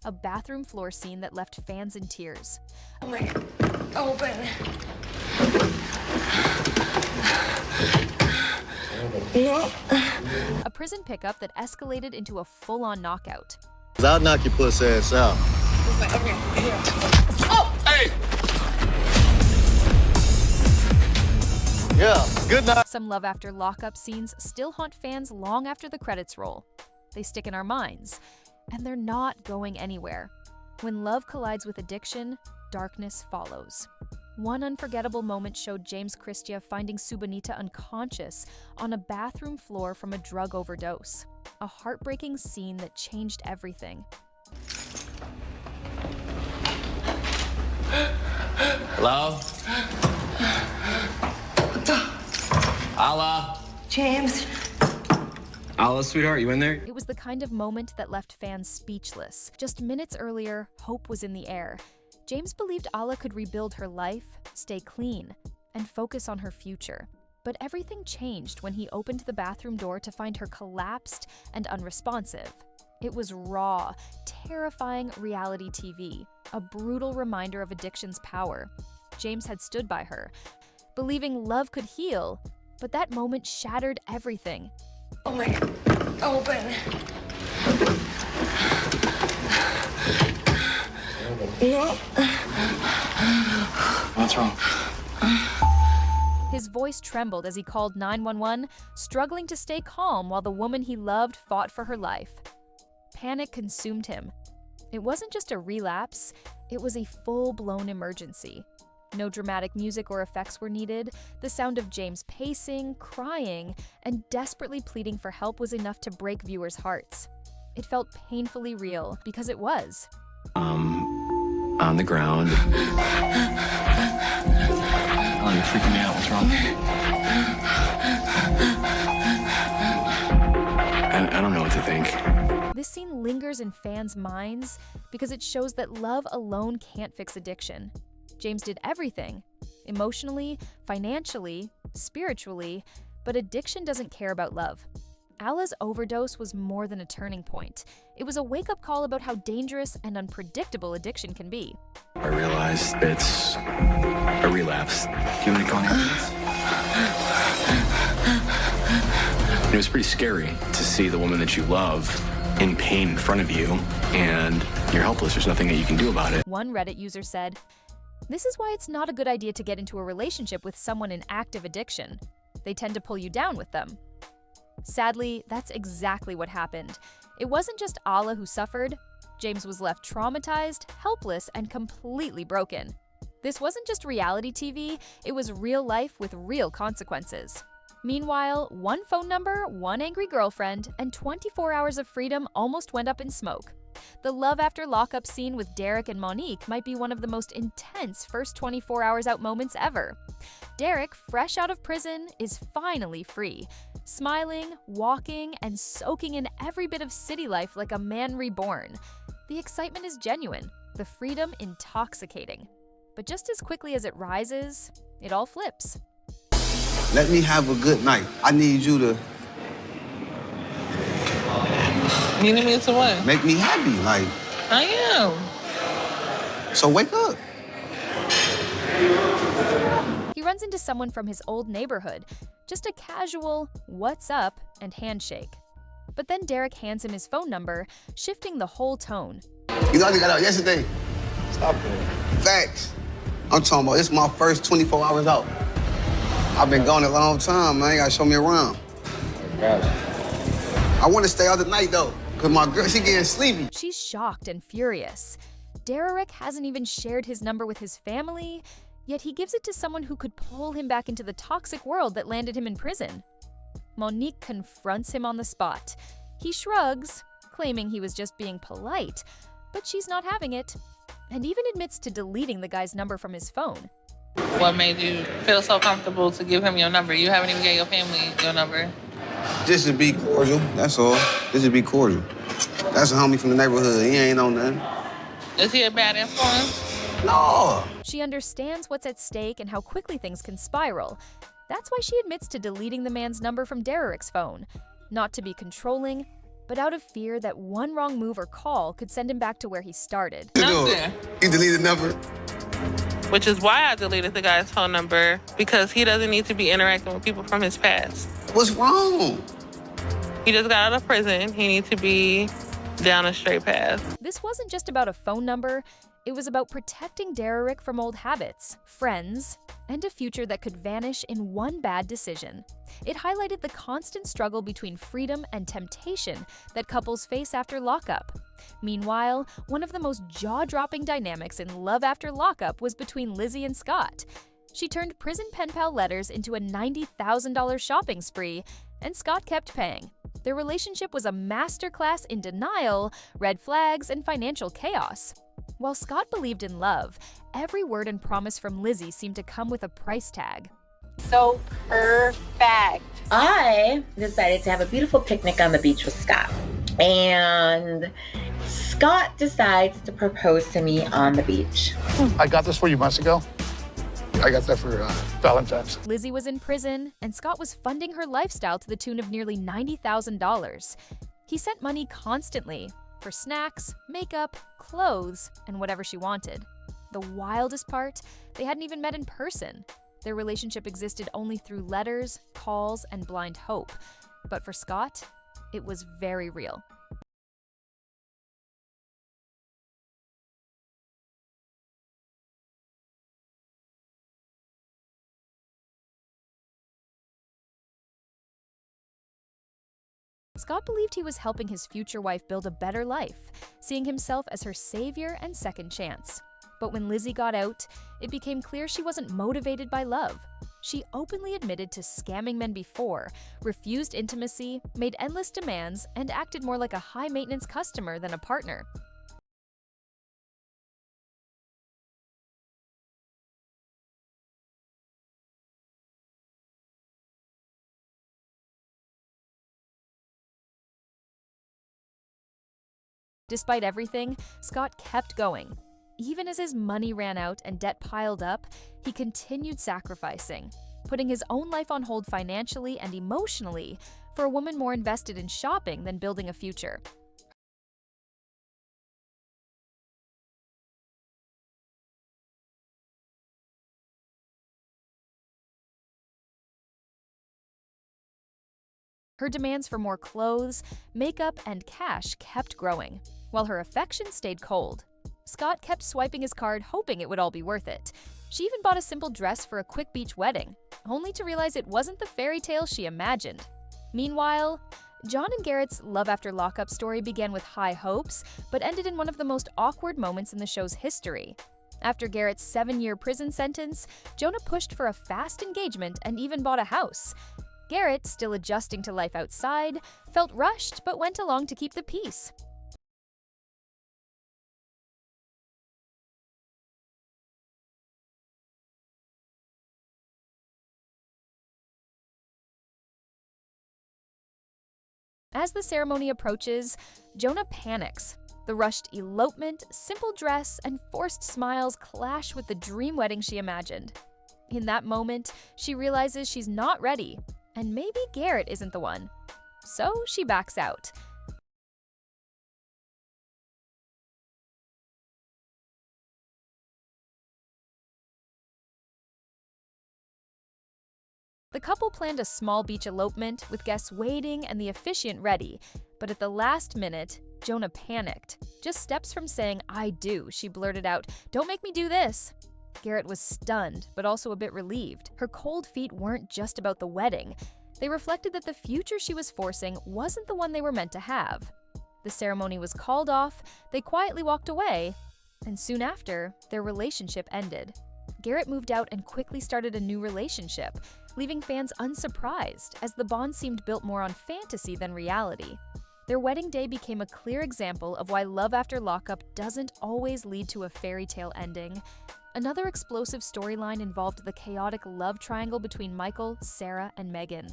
a bathroom floor scene that left fans in tears. Oh my God. Open. No. A prison pickup that escalated into a full-on knockout. I'll knock your pussy ass out. Okay. Here. Oh! Hey! Yeah, good night. Some Love After Lockup scenes still haunt fans long after the credits roll. They stick in our minds, and they're not going anywhere. When love collides with addiction, darkness follows. One unforgettable moment showed James Christia finding Subanita unconscious on a bathroom floor from a drug overdose. A heartbreaking scene that changed everything. Hello? Allah? James. Allah, sweetheart, you in there? It was the kind of moment that left fans speechless. Just minutes earlier, hope was in the air. James believed Allah could rebuild her life, stay clean, and focus on her future. But everything changed when he opened the bathroom door to find her collapsed and unresponsive. It was raw, terrifying reality TV, a brutal reminder of addiction's power. James had stood by her, believing love could heal, but that moment shattered everything. Oh my God. Open. No. What's wrong? His voice trembled as he called 911, struggling to stay calm while the woman he loved fought for her life. Panic consumed him. It wasn't just a relapse, it was a full-blown emergency. No dramatic music or effects were needed. The sound of James pacing, crying, and desperately pleading for help was enough to break viewers' hearts. It felt painfully real, because it was. On the ground. Oh, you're freaking me out. What's wrong? I don't know what to think. This scene lingers in fans' minds because it shows that love alone can't fix addiction. James did everything, emotionally, financially, spiritually, but addiction doesn't care about love. Allah's overdose was more than a turning point. It was a wake-up call about how dangerous and unpredictable addiction can be. I realized it's a relapse. Do you want to call an ambulance? It was pretty scary to see the woman that you love in pain in front of you, and you're helpless. There's nothing that you can do about it. One Reddit user said, "This is why it's not a good idea to get into a relationship with someone in active addiction. They tend to pull you down with them." Sadly, that's exactly what happened. It wasn't just Allah who suffered. James was left traumatized, helpless, and completely broken. This wasn't just reality TV, it was real life with real consequences. Meanwhile, one phone number, one angry girlfriend, and 24 hours of freedom almost went up in smoke. The Love After Lockup scene with Derek and Monique might be one of the most intense first 24 hours out moments ever. Derek, fresh out of prison, is finally free, smiling, walking, and soaking in every bit of city life like a man reborn. The excitement is genuine, the freedom intoxicating. But just as quickly as it rises, it all flips. Let me have a good night. I need you to You need me to what? make me happy, like, I am. so wake up. He runs into someone from his old neighborhood, just a casual "what's up" and handshake. But then Derek hands him his phone number, shifting the whole tone. You know, I got out yesterday. Stop it. Facts. I'm talking about, it's my first 24 hours out. I've been gone a long time, man. You gotta show me around. I want to stay out the night, though, because my girl, she getting sleepy. She's shocked and furious. Derek hasn't even shared his number with his family, yet he gives it to someone who could pull him back into the toxic world that landed him in prison. Monique confronts him on the spot. He shrugs, claiming he was just being polite, but she's not having it, and even admits to deleting the guy's number from his phone. What made you feel so comfortable to give him your number? You haven't even gave your family your number. Just to be cordial, that's all. Just to be cordial. That's a homie from the neighborhood. He ain't on nothing. Is he a bad influence? No. She understands what's at stake and how quickly things can spiral. That's why she admits to deleting the man's number from Derek's phone. Not to be controlling, but out of fear that one wrong move or call could send him back to where he started. Nothing. You deleted the number? Which is why I deleted the guy's phone number, because he doesn't need to be interacting with people from his past. What's wrong? He just got out of prison. He needs to be down a straight path. This wasn't just about a phone number, it was about protecting Derrick from old habits, friends, and a future that could vanish in one bad decision. It highlighted the constant struggle between freedom and temptation that couples face after lockup. Meanwhile, one of the most jaw-dropping dynamics in Love After Lockup was between Lizzie and Scott. She turned prison pen pal letters into a $90,000 shopping spree, and Scott kept paying. Their relationship was a masterclass in denial, red flags, and financial chaos. While Scott believed in love, every word and promise from Lizzie seemed to come with a price tag. So perfect. I decided to have a beautiful picnic on the beach with Scott. And Scott decides to propose to me on the beach. I got this for you months ago. I got that for Valentine's. Lizzie was in prison, and Scott was funding her lifestyle to the tune of nearly $90,000. He sent money constantly for snacks, makeup, clothes, and whatever she wanted. The wildest part, they hadn't even met in person. Their relationship existed only through letters, calls, and blind hope. But for Scott, it was very real. Scott believed he was helping his future wife build a better life, seeing himself as her savior and second chance. But when Lizzie got out, it became clear she wasn't motivated by love. She openly admitted to scamming men before, refused intimacy, made endless demands, and acted more like a high-maintenance customer than a partner. Despite everything, Scott kept going. Even as his money ran out and debt piled up, he continued sacrificing, putting his own life on hold financially and emotionally for a woman more invested in shopping than building a future. Her demands for more clothes, makeup, and cash kept growing, while her affection stayed cold. Scott kept swiping his card, hoping it would all be worth it. She even bought a simple dress for a quick beach wedding, only to realize it wasn't the fairy tale she imagined. Meanwhile, John and Garrett's Love After Lockup story began with high hopes, but ended in one of the most awkward moments in the show's history. After Garrett's 7-year prison sentence, Jonah pushed for a fast engagement and even bought a house. Garrett, still adjusting to life outside, felt rushed but went along to keep the peace. As the ceremony approaches, Jonah panics. The rushed elopement, simple dress, and forced smiles clash with the dream wedding she imagined. In that moment, she realizes she's not ready, and maybe Garrett isn't the one. So she backs out. The couple planned a small beach elopement with guests waiting and the officiant ready, but at the last minute, Jonah panicked. Just steps from saying, "I do," she blurted out, "Don't make me do this." Garrett was stunned, but also a bit relieved. Her cold feet weren't just about the wedding. They reflected that the future she was forcing wasn't the one they were meant to have. The ceremony was called off, they quietly walked away, and soon after, their relationship ended. Garrett moved out and quickly started a new relationship, leaving fans unsurprised as the bond seemed built more on fantasy than reality. Their wedding day became a clear example of why Love After Lockup doesn't always lead to a fairy tale ending. Another explosive storyline involved the chaotic love triangle between Michael, Sarah, and Megan.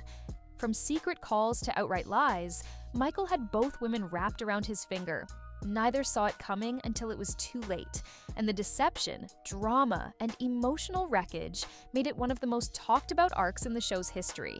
From secret calls to outright lies, Michael had both women wrapped around his finger. Neither saw it coming until it was too late, and the deception, drama, and emotional wreckage made it one of the most talked about arcs in the show's history.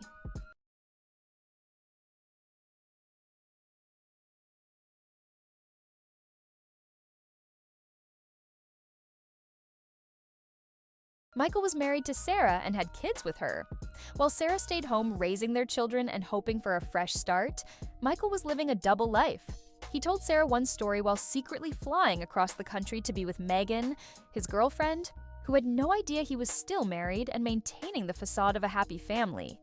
Michael was married to Sarah and had kids with her. While Sarah stayed home raising their children and hoping for a fresh start, Michael was living a double life. He told Sarah one story while secretly flying across the country to be with Megan, his girlfriend, who had no idea he was still married and maintaining the facade of a happy family.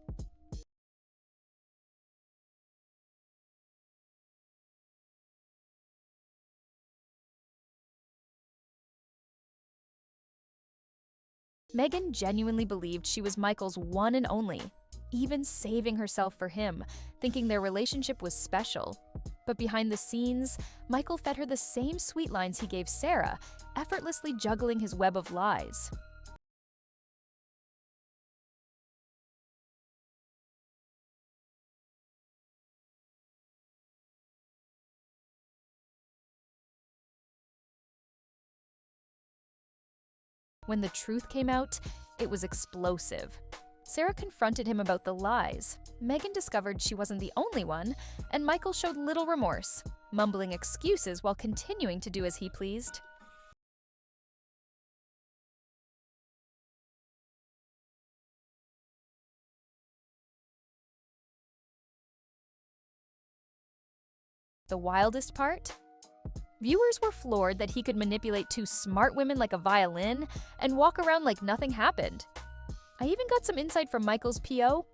Megan genuinely believed she was Michael's one and only, even saving herself for him, thinking their relationship was special. But behind the scenes, Michael fed her the same sweet lines he gave Sarah, effortlessly juggling his web of lies. When the truth came out, it was explosive. Sarah confronted him about the lies. Megan discovered she wasn't the only one, and Michael showed little remorse, mumbling excuses while continuing to do as he pleased. The wildest part? Viewers were floored that he could manipulate two smart women like a violin and walk around like nothing happened. I even got some insight from Michael's PO.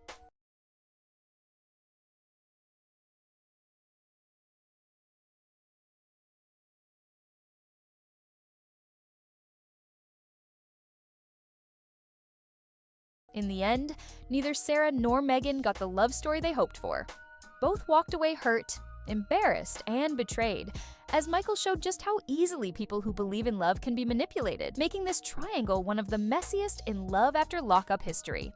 In the end, neither Sarah nor Megan got the love story they hoped for. Both walked away hurt, embarrassed, and betrayed, as Michael showed just how easily people who believe in love can be manipulated, making this triangle one of the messiest in Love After Lockup history.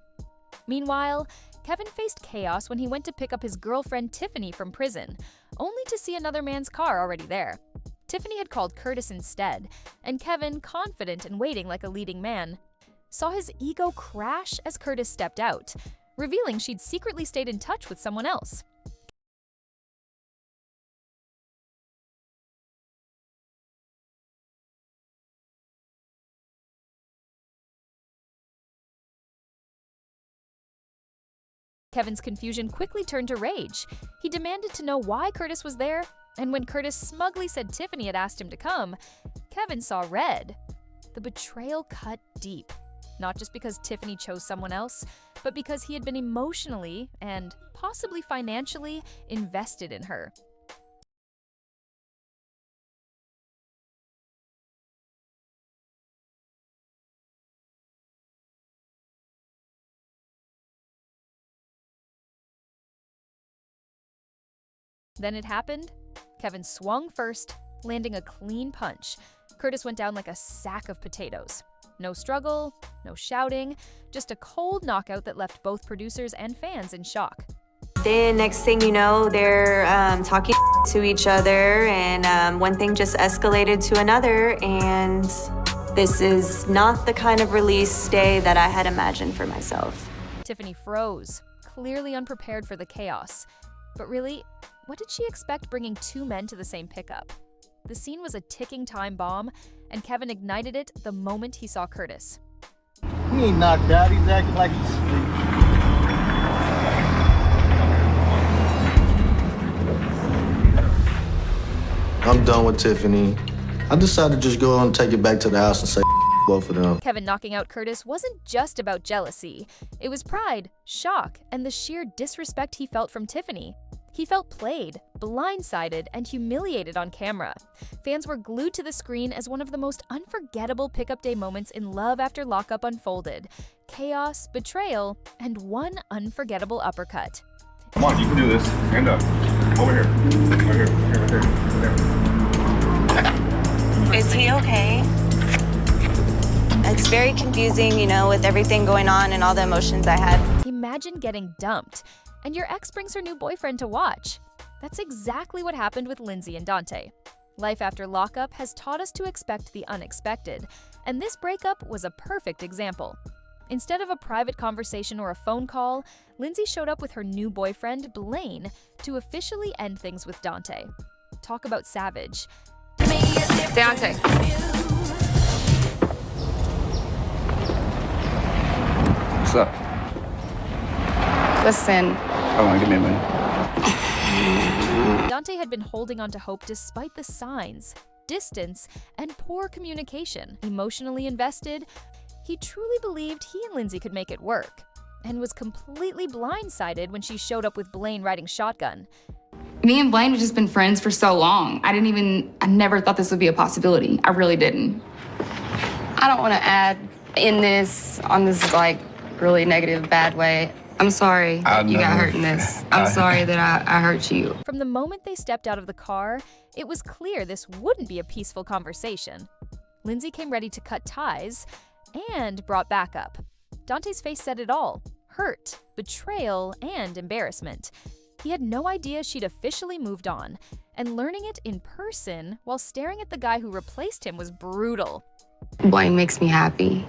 Meanwhile, Kevin faced chaos when he went to pick up his girlfriend Tiffany from prison, only to see another man's car already there. Tiffany had called Curtis instead, and Kevin, confident and waiting like a leading man, saw his ego crash as Curtis stepped out, revealing she'd secretly stayed in touch with someone else. Kevin's confusion quickly turned to rage. He demanded to know why Curtis was there, and when Curtis smugly said Tiffany had asked him to come, Kevin saw red. The betrayal cut deep, not just because Tiffany chose someone else, but because he had been emotionally and possibly financially invested in her. Then it happened. Kevin swung first, landing a clean punch. Curtis went down like a sack of potatoes. No struggle, no shouting, just a cold knockout that left both producers and fans in shock. Then next thing you know, they're talking to each other, and one thing just escalated to another, and this is not the kind of release day that I had imagined for myself. Tiffany froze, clearly unprepared for the chaos. But really, what did she expect bringing two men to the same pickup? The scene was a ticking time bomb, and Kevin ignited it the moment he saw Curtis. He ain't knocked out. He's acting like he's asleep. I'm done with Tiffany. I decided to just go and take it back to the house and say both of them. Kevin knocking out Curtis wasn't just about jealousy. It was pride, shock, and the sheer disrespect he felt from Tiffany. He felt played, blindsided, and humiliated on camera. Fans were glued to the screen as one of the most unforgettable pickup day moments in Love After Lockup unfolded. Chaos, betrayal, and one unforgettable uppercut. Come on, you can do this. Stand up. Over here. Right here. Right here. Right here. Is he okay? It's very confusing, you know, with everything going on and all the emotions I had. Imagine getting dumped, and your ex brings her new boyfriend to watch. That's exactly what happened with Lindsay and Dante. Life After Lockup has taught us to expect the unexpected, and this breakup was a perfect example. Instead of a private conversation or a phone call, Lindsay showed up with her new boyfriend, Blaine, to officially end things with Dante. Talk about savage. Dante. What's up? Listen. Hold on, give me a minute. Dante had been holding on to hope despite the signs, distance, and poor communication. Emotionally invested, he truly believed he and Lindsay could make it work, and was completely blindsided when she showed up with Blaine riding shotgun. Me and Blaine have just been friends for so long. I never thought this would be a possibility. I really didn't. I don't want to add on this like really negative, bad way. I'm sorry that you got hurt in this. I'm sorry that I hurt you. From the moment they stepped out of the car, it was clear this wouldn't be a peaceful conversation. Lindsay came ready to cut ties and brought backup. Dante's face said it all: hurt, betrayal, and embarrassment. He had no idea she'd officially moved on, and learning it in person while staring at the guy who replaced him was brutal. Blaine makes me happy.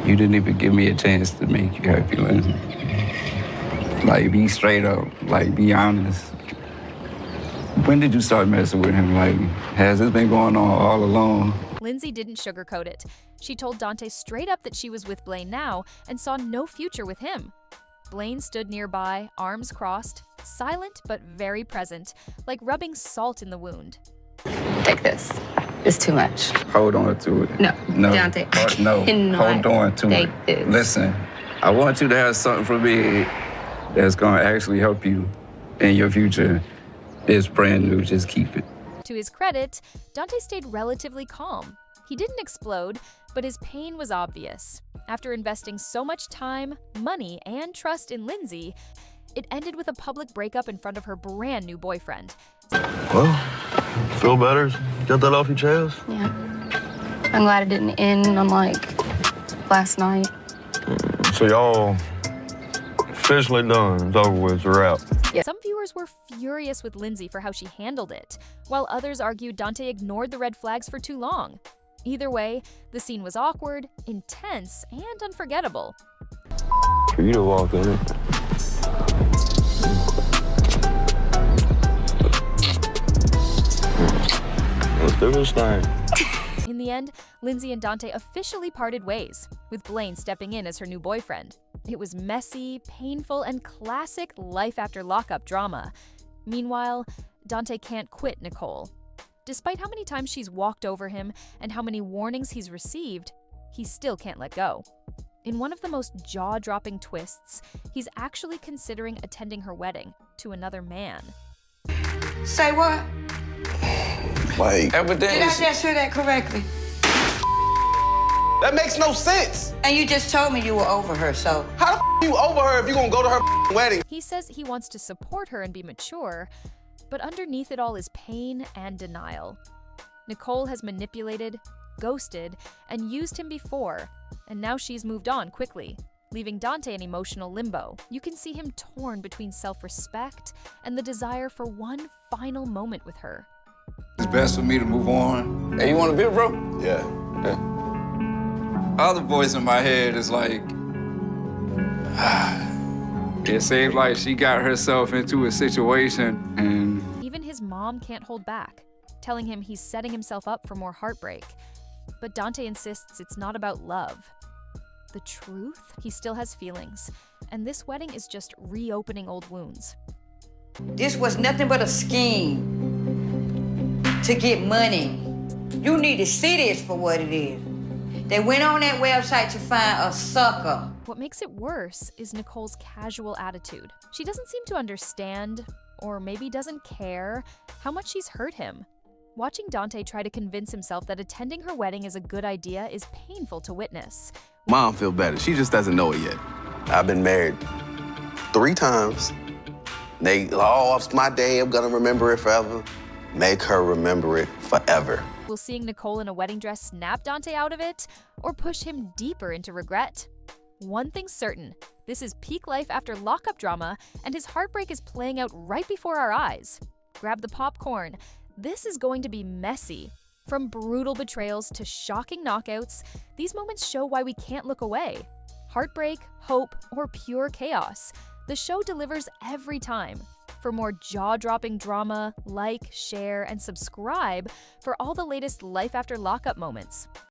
You didn't even give me a chance to make you happy, Lindsay. Like, be straight up. Like, be honest. When did you start messing with him? Like, has this been going on all along? Lindsay didn't sugarcoat it. She told Dante straight up that she was with Blaine now and saw no future with him. Blaine stood nearby, arms crossed, silent but very present, like rubbing salt in the wound. Take this. It's too much. Hold on to it. No, no. Dante. No, hold on to it. This. Listen, I want you to have something for me that's gonna actually help you in your future. It's brand new, just keep it. To his credit, Dante stayed relatively calm. He didn't explode, but his pain was obvious. After investing so much time, money, and trust in Lindsay, it ended with a public breakup in front of her brand new boyfriend. Well, feel better? Got that off your chest? Yeah. I'm glad it didn't end on last night. So y'all officially done. It's over with. We're out. Yeah. Some viewers were furious with Lindsay for how she handled it, while others argued Dante ignored the red flags for too long. Either way, the scene was awkward, intense, and unforgettable. For you to walk in it. Let's do this thing. In the end, Lindsay and Dante officially parted ways, with Blaine stepping in as her new boyfriend. It was messy, painful, and classic Life After Lockup drama. Meanwhile, Dante can't quit Nicole. Despite how many times she's walked over him and how many warnings he's received, he still can't let go. In one of the most jaw-dropping twists, he's actually considering attending her wedding to another man. Say what? Like, evidently. Did I just hear that correctly? That makes no sense. And you just told me you were over her, so. How the you over her if you gonna go to her wedding? He says he wants to support her and be mature, but underneath it all is pain and denial. Nicole has manipulated, ghosted, and used him before, and now she's moved on quickly, leaving Dante in emotional limbo. You can see him torn between self-respect and the desire for one final moment with her. It's best for me to move on. Hey, you want a beer, bro? Yeah. Other voice in my head is like, it seems like she got herself into a situation and... Even his mom can't hold back, telling him he's setting himself up for more heartbreak. But Dante insists it's not about love. The truth? He still has feelings, and this wedding is just reopening old wounds. This was nothing but a scheme to get money. You need to see this for what it is. They went on that website to find a sucker. What makes it worse is Nicole's casual attitude. She doesn't seem to understand, or maybe doesn't care, how much she's hurt him. Watching Dante try to convince himself that attending her wedding is a good idea is painful to witness. Mom feel better. She just doesn't know it yet. I've been married 3 times. It's my day. I'm gonna remember it forever. Make her remember it forever. Will seeing Nicole in a wedding dress snap Dante out of it, or push him deeper into regret? One thing's certain, this is peak Life After Lockup drama, and his heartbreak is playing out right before our eyes. Grab the popcorn. This is going to be messy. From brutal betrayals to shocking knockouts, these moments show why we can't look away. Heartbreak, hope, or pure chaos. The show delivers every time. For more jaw-dropping drama, like, share, and subscribe for all the latest Life After Lockup moments.